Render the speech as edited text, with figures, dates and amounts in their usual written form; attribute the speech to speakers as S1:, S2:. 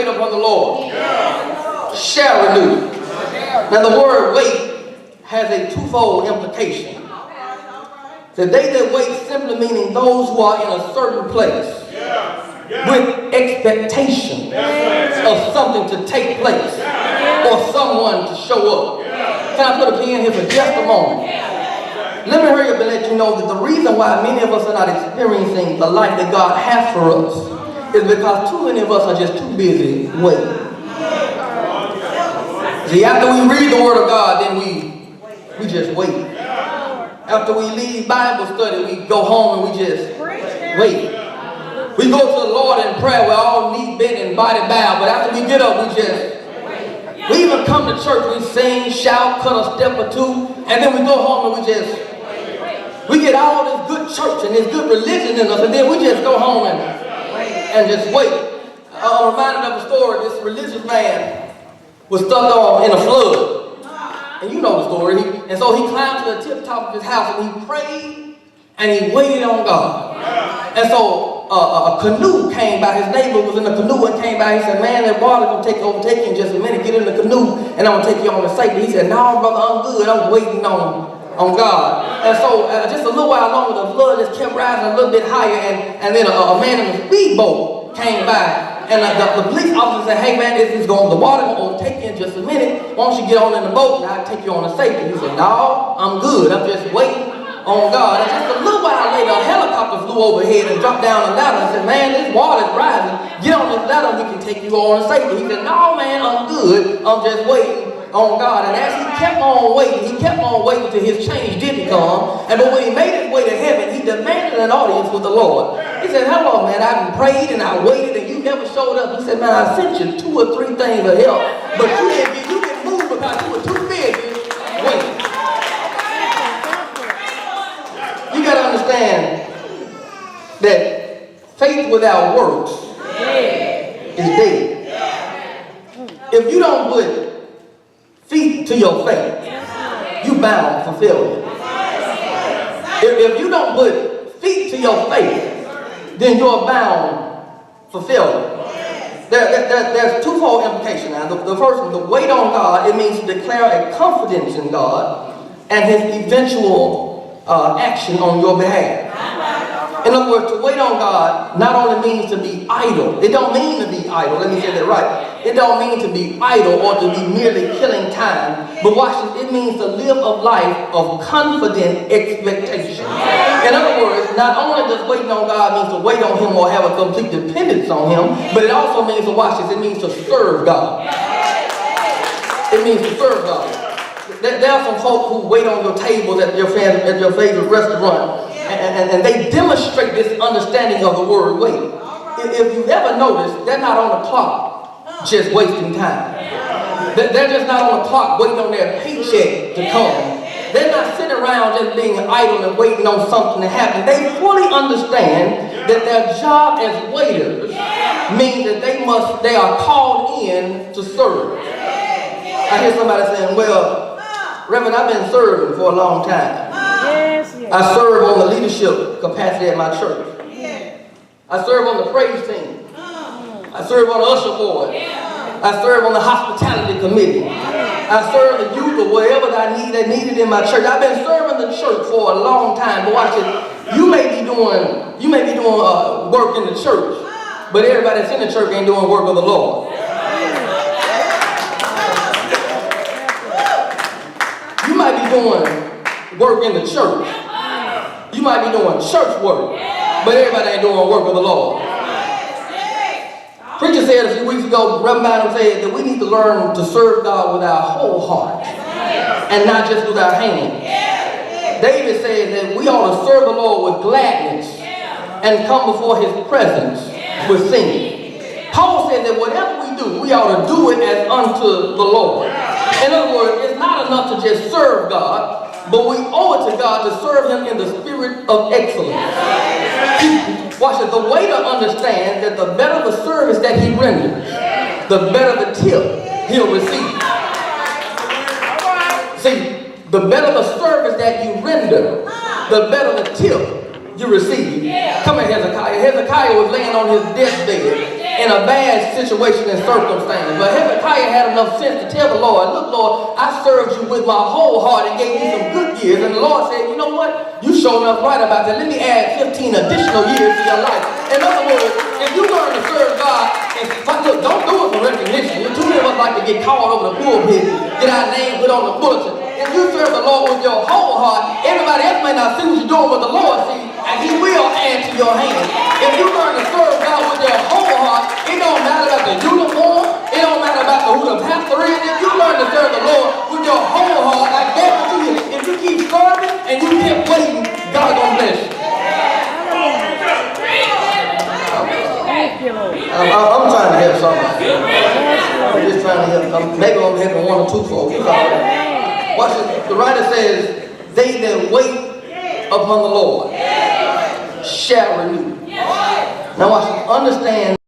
S1: wait upon the Lord shall renew. Now the word wait has a twofold implication. The they that wait simply meaning those who are in a certain place with expectation of something to take place or someone to show up. Can I put a pin here for just a moment? Let me hurry up and let you know that the reason why many of us are not experiencing the life that God has for us is because too many of us are just too busy waiting. See, after we read the Word of God, then we just wait. After we leave Bible study, we go home and we just wait. We go to the Lord in prayer, we're all knee bent and body bowed, but after we get up, we even come to church, we sing, shout, cut a step or two, and then we go home and we get all this good church and this good religion in us, and then we just go home and just wait. I'm reminded of a story. This religious man was stuck in a flood. And you know the story. And so he climbed to the tip top of his house and he prayed and he waited on God. And so a canoe came by. His neighbor was in the canoe and came by. He said, man, that water's going to overtake you in just a minute. Get in the canoe and I'm going to take you on to safety. He said, no, brother, I'm good. I'm waiting on God. And so just a little while longer, the flood just kept rising a little bit higher. And then a man in a speedboat came by. And the police officer said, hey man, the water going to take you in just a minute. Why don't you get on in the boat and I'll take you on to safety? He said, no, I'm good. I'm just waiting on God. And just a little while later, a helicopter flew overhead and dropped down a ladder and said, man, this water is rising. Get on this ladder and we can take you on to safety. He said, no man, I'm good. I'm just waiting on God. And as he kept on waiting till his change didn't come. And but when he made his way to heaven, he demanded an audience with the Lord. He said, hello man, I've prayed and I waited and you never showed up. He said, man, I sent you 2 or 3 things of help, but you didn't move because you were too busy waiting. You got to understand that faith without works is dead. If you don't put feet to your faith, you bound for failure. If you don't put feet to your faith, then you're bound for failure. There's twofold implication now. The first one, the wait on God, it means to declare a confidence in God and his eventual action on your behalf. In other words, to wait on God not only means to be idle. It don't mean to be idle. Let me say that right. It don't mean to be idle or to be merely killing time. But watch this. It means to live a life of confident expectation. In other words, not only does waiting on God mean to wait on him or have a complete dependence on him, but it also means to watch this. It means to serve God. It means to serve God. There are some folk who wait on your tables at your favorite restaurant. And they demonstrate this understanding of the word wait. If you've ever noticed, they're not on the clock just wasting time. They're just not on the clock waiting on their paycheck to come. They're not sitting around just being idle and waiting on something to happen. They fully understand that their job as waiters means that they are called in to serve. I hear somebody saying, well, Reverend, I've been serving for a long time. I serve on the leadership capacity at my church. I serve on the praise team. I serve on the usher board. I serve on the hospitality committee. I serve the youth or whatever that I needed in my church. I've been serving the church for a long time. But watch it. You may be doing work in the church, but everybody that's in the church ain't doing work of the Lord. You might be doing work in the church. You might be doing church work, but everybody ain't doing work of the Lord. Preacher said a few weeks ago, Reverend Adam said that we need to learn to serve God with our whole heart and not just with our hands. David said that we ought to serve the Lord with gladness and come before his presence with singing. Paul said that whatever we do, we ought to do it as unto the Lord. In other words, it's not enough to just serve God, but we owe it to God to serve him in the spirit of excellence. Watch it. The way to understand that the better the service that he renders, the better the tip he'll receive. See, the better the service that you render, the better the tip you receive. Come here, Hezekiah. Hezekiah was laying on his deathbed in a bad situation and circumstance. But Hezekiah had enough sense to tell the Lord, look, Lord, I served you with my whole heart and gave you some good years. And the Lord said, you know what? You showed enough right about that. Let me add 15 additional years to your life. In other words, if you learn to serve God, look, don't do it for recognition. Too many of us like to get called over the pulpit, get our name put on the bulletin. If you serve the Lord with your whole heart, everybody else may not see what you're doing, but the Lord sees, and He will add to your hand. If you learn to serve God with your whole heart, it don't matter about the uniform, it don't matter about who the pastor is. If you learn to serve the Lord with your whole heart, I guarantee you, if you keep serving and you keep waiting, God gonna bless you. I'm trying to help somebody. I'm just trying to help. Maybe I'm helping one or two folks. Watch it. The writer says, they that wait upon the Lord shall renew. Now watch it. Understand.